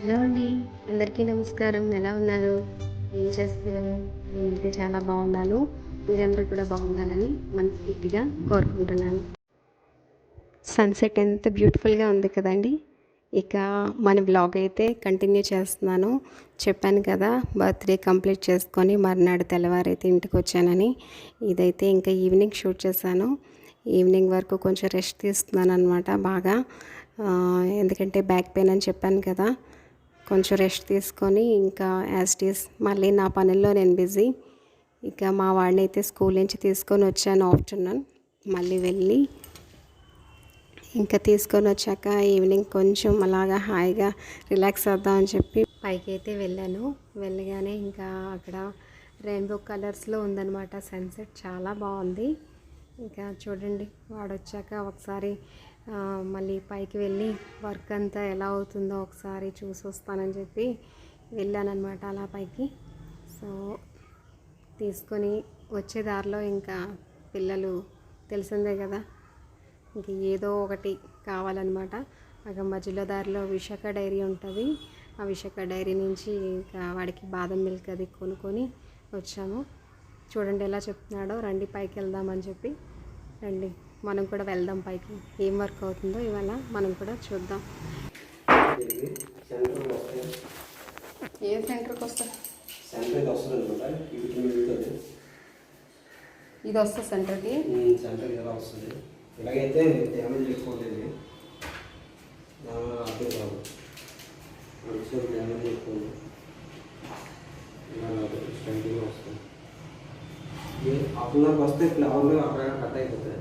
Hello అండి. అందరికీ నమస్కారం. ఎలా ఉన్నారు? ఏం చేస్తున్నారు? నేనైతే చాలా బాగున్నాను. మీరందరూ కూడా బాగుండాలని మనస్ఫూర్తిగా కోరుకుంటున్నాను. సన్సెట్ ఎంత బ్యూటిఫుల్గా ఉంది కదండి. ఇక మన బ్లాగ్ అయితే కంటిన్యూ చేస్తున్నాను. చెప్పాను కదా, బర్త్డే కంప్లీట్ చేసుకొని మర్నాడు తెల్లవారైతే ఇంటికి వచ్చానని. ఇదైతే ఇంకా ఈవినింగ్ షూట్ చేశాను. ఈవినింగ్ వరకు కొంచెం రెస్ట్ తీసుకున్నాను అనమాట బాగా. ఎందుకంటే బ్యాక్ పెయిన్ అని చెప్పాను కదా, కొంచెం రెస్ట్ తీసుకొని ఇంకా యాజ్ ఇట్ ఈస్ మళ్ళీ నా పనుల్లో నేను బిజీ. ఇక మా వాడిని అయితే స్కూల్ నుంచి తీసుకొని వచ్చాను ఆఫ్టర్నూన్. మళ్ళీ వెళ్ళి ఇంకా తీసుకొని వచ్చాక ఈవినింగ్ కొంచెం అలాగా హాయిగా రిలాక్స్ అవుదామని చెప్పి పైకి అయితే వెళ్ళాను. వెళ్ళగానే ఇంకా అక్కడ రెయిన్బో కలర్స్లో ఉందన్నమాట సన్సెట్. చాలా బాగుంది. ఇంకా చూడండి, వాడు వచ్చాక ఒకసారి మళ్ళీ పైకి వెళ్ళి వర్క్ అంతా ఎలా అవుతుందో ఒకసారి చూసి వస్తానని చెప్పి వెళ్ళానన్నమాట అలా పైకి. సో తీసుకొని వచ్చే దారిలో ఇంకా పిల్లలు తెలిసిందే కదా, ఇంక ఏదో ఒకటి కావాలన్నమాట. అక్కడ మధ్యలో దారిలో విశాఖ డైరీ ఉంటుంది. ఆ విశాఖ డైరీ నుంచి ఇంకా వాడికి బాదం మిల్క్ అది కొనుక్కొని వచ్చాము. చూడండి ఎలా చెప్తున్నాడో, రండి పైకి వెళ్దామని చెప్పి. రండి మనం కూడా వెళ్దాం పైకి. ఏం వర్క్ అవుతుందో ఇవాళ మనం కూడా చూద్దాం. ఏ సెంటర్కి వస్తా? ఇది వస్తుంది సెంటర్కి. సెంటర్కి ఎలా వస్తుంది? ఇలాగైతే డ్యామేజ్ ఎక్కువలేదు, అదే కాదు డ్యామేజ్ ఎక్కువ స్ట్రైట్గా వస్తుంది. అప్పుడు వస్తే ఫ్లవర్లు అక్కడ కట్ అయిపోతాయి.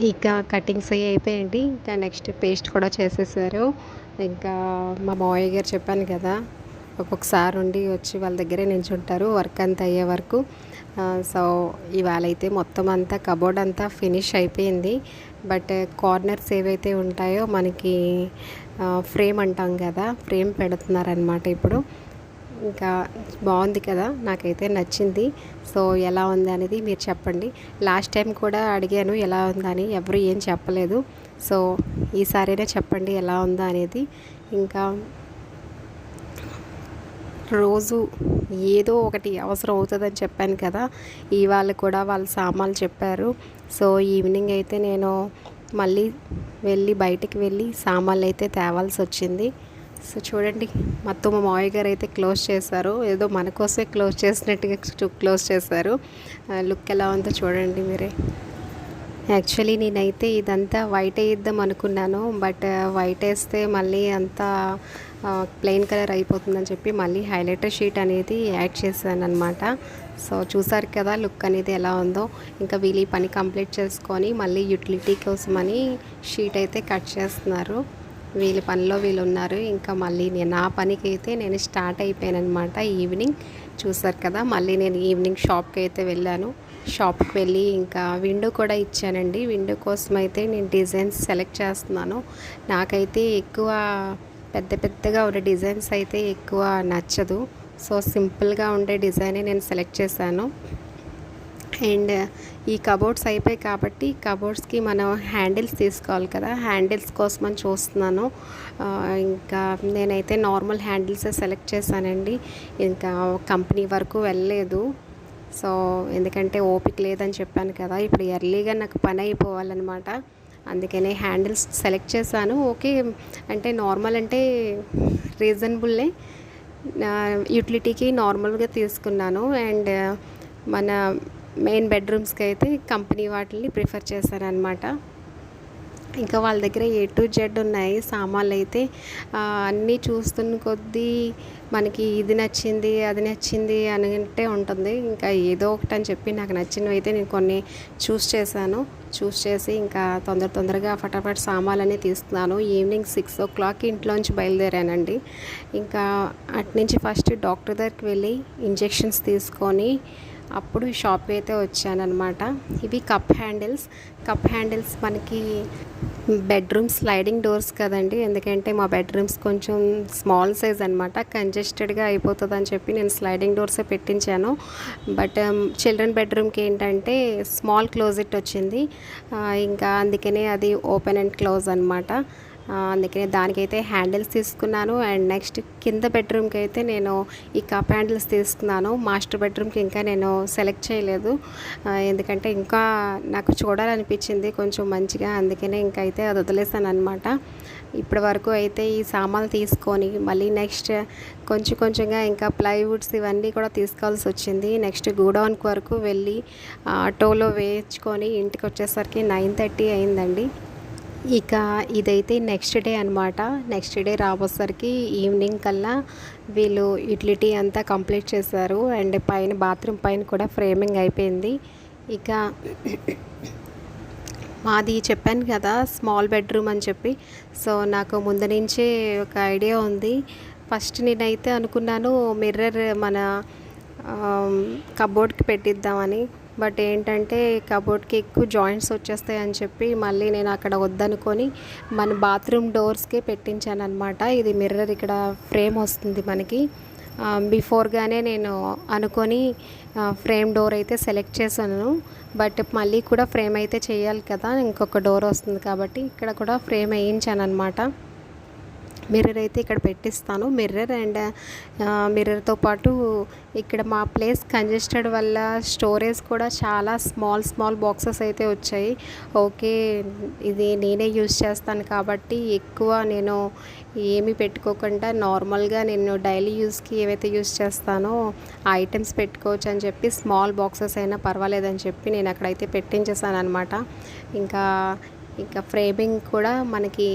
ఇక కటింగ్స్ అవి అయిపోయింది. ఇంకా నెక్స్ట్ పేస్ట్ కూడా చేసేసారు. ఇంకా మా మావయ్య గారు చెప్పాను కదా, ఒక్కొక్కసారి ఉండి వచ్చి వాళ్ళ దగ్గరే నిల్చుంటారు వర్క్ అంతా అయ్యే వరకు. సో ఇవాళ అయితే మొత్తం అంతా కబోర్డ్ అంతా ఫినిష్ అయిపోయింది. బట్ కార్నర్స్ ఏవైతే ఉంటాయో మనకి ఫ్రేమ్ అంటాం కదా, ఫ్రేమ్ పెడుతున్నారనమాట ఇప్పుడు. ఇంకా బాగుంది కదా, నాకైతే నచ్చింది. సో ఎలా ఉంది అనేది మీరు చెప్పండి. లాస్ట్ టైం కూడా అడిగాను ఎలా ఉందని, ఎవరు ఏం చెప్పలేదు. సో ఈసారైనా చెప్పండి ఎలా ఉందా అనేది. ఇంకా రోజు ఏదో ఒకటి అవసరం అవుతుందని చెప్పాను కదా, ఇవాళ కూడా వాళ్ళ సామాన్లు చెప్పారు. సో ఈవినింగ్ అయితే నేను మళ్ళీ బయటికి వెళ్ళి సామాన్లు అయితే తేవాల్సి వచ్చింది. సో చూడండి, మొత్తం మా మావయ్య గారు అయితే క్లోజ్ చేశారు. ఏదో మన కోసమే క్లోజ్ చేసినట్టుగా క్లోజ్ చేశారు. లుక్ ఎలా ఉందో చూడండి మీరే. యాక్చువల్లీ నేనైతే ఇదంతా వైట్ వేద్దాం అనుకున్నాను. బట్ వైట్ వేస్తే మళ్ళీ అంతా ప్లెయిన్ కలర్ అయిపోతుందని చెప్పి మళ్ళీ హైలైటర్ షీట్ అనేది యాడ్ చేశాను అనమాట. సో చూసారు కదా లుక్ అనేది ఎలా ఉందో. ఇంకా వీళ్ళు పని కంప్లీట్ చేసుకొని మళ్ళీ యూటిలిటీ కోసమని షీట్ అయితే కట్ చేస్తున్నారు. వీళ్ళ పనిలో వీళ్ళు ఉన్నారు. ఇంకా మళ్ళీ నా పనికి అయితే నేను స్టార్ట్ అయిపోయాను అనమాట. ఈవినింగ్ చూసారు కదా, మళ్ళీ నేను ఈవినింగ్ షాప్కి అయితే వెళ్ళాను. షాప్కి వెళ్ళి ఇంకా విండో కూడా ఇచ్చానండి. విండో కోసం అయితే నేను డిజైన్స్ సెలెక్ట్ చేస్తున్నాను. నాకైతే ఎక్కువ పెద్ద పెద్దగా ఉండే డిజైన్స్ అయితే ఎక్కువ నచ్చదు. సో సింపుల్గా ఉండే డిజైనే నేను సెలెక్ట్ చేశాను. అండ్ ఈ కబోర్డ్స్ అయిపోయాయి కాబట్టి కబోర్డ్స్కి మనం హ్యాండిల్స్ తీసుకోవాలి కదా, హ్యాండిల్స్ కోసం అని చూస్తున్నాను. ఇంకా నేనైతే నార్మల్ హ్యాండిల్సే సెలెక్ట్ చేశానండి. ఇంకా కంపెనీ వరకు వెళ్ళలేదు. సో ఎందుకంటే ఓపిక లేదని చెప్పాను కదా, ఇప్పుడు ఎర్లీగా నాకు పని అయిపోవాలన్నమాట. అందుకనే హ్యాండిల్స్ సెలెక్ట్ చేశాను. ఓకే అంటే నార్మల్ అంటే రీజనబుల్లే, యూటిలిటీకి నార్మల్గా తీసుకున్నాను. అండ్ మన మెయిన్ బెడ్రూమ్స్కి అయితే కంపెనీ వాటిని ప్రిఫర్ చేశాను అనమాట. ఇంకా వాళ్ళ దగ్గర A to Z ఉన్నాయి సామాన్లు అయితే. అన్నీ చూస్తున్న కొద్దీ మనకి ఇది నచ్చింది అది నచ్చింది అంటే ఉంటుంది. ఇంకా ఏదో ఒకటి అని చెప్పి నాకు నచ్చినవి అయితే నేను కొన్ని చూస్ చేసి ఇంకా తొందరగా ఫటాఫట్ సామాన్లన్నీ తీస్తున్నాను. ఈవినింగ్ 6 o'clock ఇంట్లోంచి బయలుదేరానండి. ఇంకా అట్నుంచి ఫస్ట్ డాక్టర్ దగ్గరికి వెళ్ళి ఇంజెక్షన్స్ తీసుకొని అప్పుడు షాప్కి అయితే వచ్చానమాట. ఇవి కప్ హ్యాండిల్స్ మనకి బెడ్రూమ్ స్లైడింగ్ డోర్స్ కదండి. ఎందుకంటే మా బెడ్రూమ్స్ కొంచెం స్మాల్ సైజ్ అనమాట, కంజెస్టెడ్గా అయిపోతుంది అని చెప్పి నేను స్లైడింగ్ డోర్సే పెట్టించాను. బట్ చిల్డ్రన్ బెడ్రూమ్కి ఏంటంటే స్మాల్ క్లోజెట్ వచ్చింది. ఇంకా అందుకనే అది ఓపెన్ అండ్ క్లోజ్ అనమాట. అందుకనే దానికైతే హ్యాండిల్స్ తీసుకున్నాను. అండ్ నెక్స్ట్ కింద బెడ్రూమ్కి అయితే నేను ఈ కప్ హ్యాండిల్స్ తీసుకున్నాను. మాస్టర్ బెడ్రూమ్కి ఇంకా నేను సెలెక్ట్ చేయలేదు, ఎందుకంటే ఇంకా నాకు చూడాలనిపించింది కొంచెం మంచిగా. అందుకనే ఇంకా అయితే అది వదిలేసాను అనమాట. ఇప్పటి వరకు అయితే ఈ సామాన్లు తీసుకొని మళ్ళీ నెక్స్ట్ కొంచెంగా ఇంకా ప్లైవుడ్స్ ఇవన్నీ కూడా తీసుకోవాల్సి వచ్చింది. నెక్స్ట్ గోడౌన్కి వరకు వెళ్ళి ఆటోలో వేయించుకొని ఇంటికి వచ్చేసరికి 9:30 అయిందండి. ఇక ఇదైతే నెక్స్ట్ డే అనమాట. నెక్స్ట్ డే రాబోసరికి ఈవినింగ్ కల్లా వీళ్ళు యూటిలిటీ అంతా కంప్లీట్ చేశారు. అండ్ పైన బాత్రూమ్ పైన కూడా ఫ్రేమింగ్ అయిపోయింది. ఇక మాది చెప్పాను కదా స్మాల్ బెడ్రూమ్ అని చెప్పి. సో నాకు ముందు నుంచే ఒక ఐడియా ఉంది. ఫస్ట్ నేనైతే అనుకున్నాను మిర్రర్ మన కబోర్డ్కి పెట్టిద్దామని. బట్ ఏంటంటే కబోర్డ్కి ఎక్కువ జాయింట్స్ వచ్చేస్తాయి అని చెప్పి మళ్ళీ నేను అక్కడ వద్దనుకొని మన బాత్రూమ్ డోర్స్కే పెట్టించాను అనమాట. ఇది మిర్రర్ ఇక్కడ ఫ్రేమ్ వస్తుంది మనకి. బిఫోర్గానే నేను అనుకొని ఫ్రేమ్ డోర్ అయితే సెలెక్ట్ చేశాను. బట్ మళ్ళీ కూడా ఫ్రేమ్ అయితే చేయాలి కదా, ఇంకొక డోర్ వస్తుంది కాబట్టి ఇక్కడ కూడా ఫ్రేమ్ వేయించాను అనమాట. మిర్రర్ అయితే ఇక్కడ పెట్టిస్తాను. మిర్రర్ అండ్ మిర్రర్తో పాటు ఇక్కడ మా ప్లేస్ కంజెస్టెడ్ వల్ల స్టోరేజ్ కూడా చాలా స్మాల్ బాక్సెస్ అయితే వచ్చాయి. ఓకే ఇది నేనే యూజ్ చేస్తాను కాబట్టి ఎక్కువ నేను ఏమీ పెట్టుకోకుండా నార్మల్గా నేను డైలీ యూస్కి ఏవైతే యూజ్ చేస్తానో ఆ ఐటమ్స్ పెట్టుకోవచ్చు అని చెప్పి స్మాల్ బాక్సెస్ అయినా పర్వాలేదని చెప్పి నేను అక్కడైతే పెట్టించేసాను అనమాట. ఇంకా ఫ్రేమింగ్ కూడా మనకి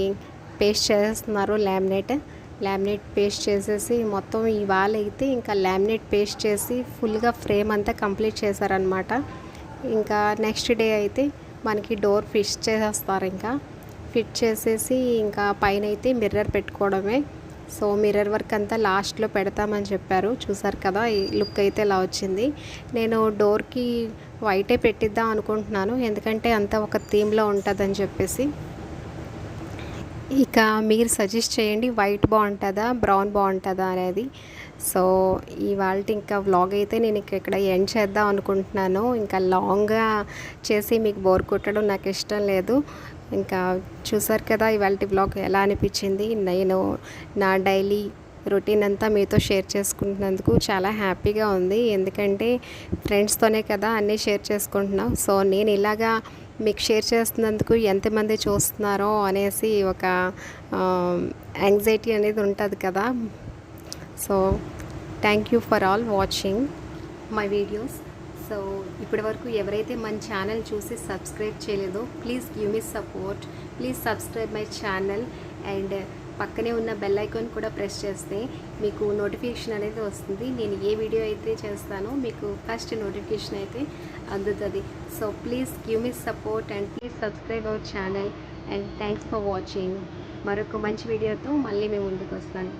పేస్ట్ చేస్తున్నారు. లామినేట్ పేస్ట్ చేసేసి మొత్తం ఇవాళ అయితే ఇంకా లామినేట్ పేస్ట్ చేసి ఫుల్గా ఫ్రేమ్ అంతా కంప్లీట్ చేశారనమాట. ఇంకా నెక్స్ట్ డే అయితే మనకి డోర్ ఫిట్ చేసేస్తారు. ఇంకా ఫిట్ చేసేసి ఇంకా పైన అయితే మిర్రర్ పెట్టుకోవడమే. సో మిర్రర్ వర్క్ అంతా లాస్ట్లో పెడతామని చెప్పారు. చూసారు కదా ఈ లుక్ అయితే ఇలా వచ్చింది. నేను డోర్కి వైటే పెట్టిద్దాం అనుకుంటున్నాను, ఎందుకంటే అంతా ఒక థీమ్లో ఉంటుందని చెప్పేసి. ఇక మీరు సజెస్ట్ చేయండి వైట్ బాగుంటుందా బ్రౌన్ బాగుంటుందా అనేది. సో ఇవాళ ఇంకా వ్లాగ్ అయితే నేను ఇక్కడ ఎండ్ చేద్దాం అనుకుంటున్నాను. ఇంకా లాంగ్గా చేసి మీకు బోర్ కొట్టడం నాకు ఇష్టం లేదు. ఇంకా చూసారు కదా ఇవాళ వ్లాగ్ ఎలా అనిపించింది. నేను నా డైలీ రొటీన్ అంతా మీతో షేర్ చేసుకుంటున్నందుకు చాలా హ్యాపీగా ఉంది. ఎందుకంటే ఫ్రెండ్స్తోనే కదా అన్నీ షేర్ చేసుకుంటున్నాం. సో నేను ఇలాగా మీకు షేర్ చేస్తున్నందుకు ఎంతమంది చూస్తున్నారో అనేసి ఒక యాంగ్జైటీ అనేది ఉంటుంది కదా. So thank you for all watching my videos. So ఇప్పటి వరకు ఎవరైతే మన ఛానల్ చూసి సబ్స్క్రైబ్ చేయలేదో please give me support, please subscribe my channel. And పక్కనే ఉన్న బెల్ ఐకాన్ కూడా ప్రెస్ చేస్తే మీకు నోటిఫికేషన్ అనేది వస్తుంది. నేను ఏ వీడియో అయితే చేస్తానో మీకు ఫస్ట్ నోటిఫికేషన్ అయితే అందుతుంది. So please give me support and please subscribe our channel and thanks for watching. మరొక మంచి వీడియోతో మళ్ళీ మేము ముందుకు వస్తాను.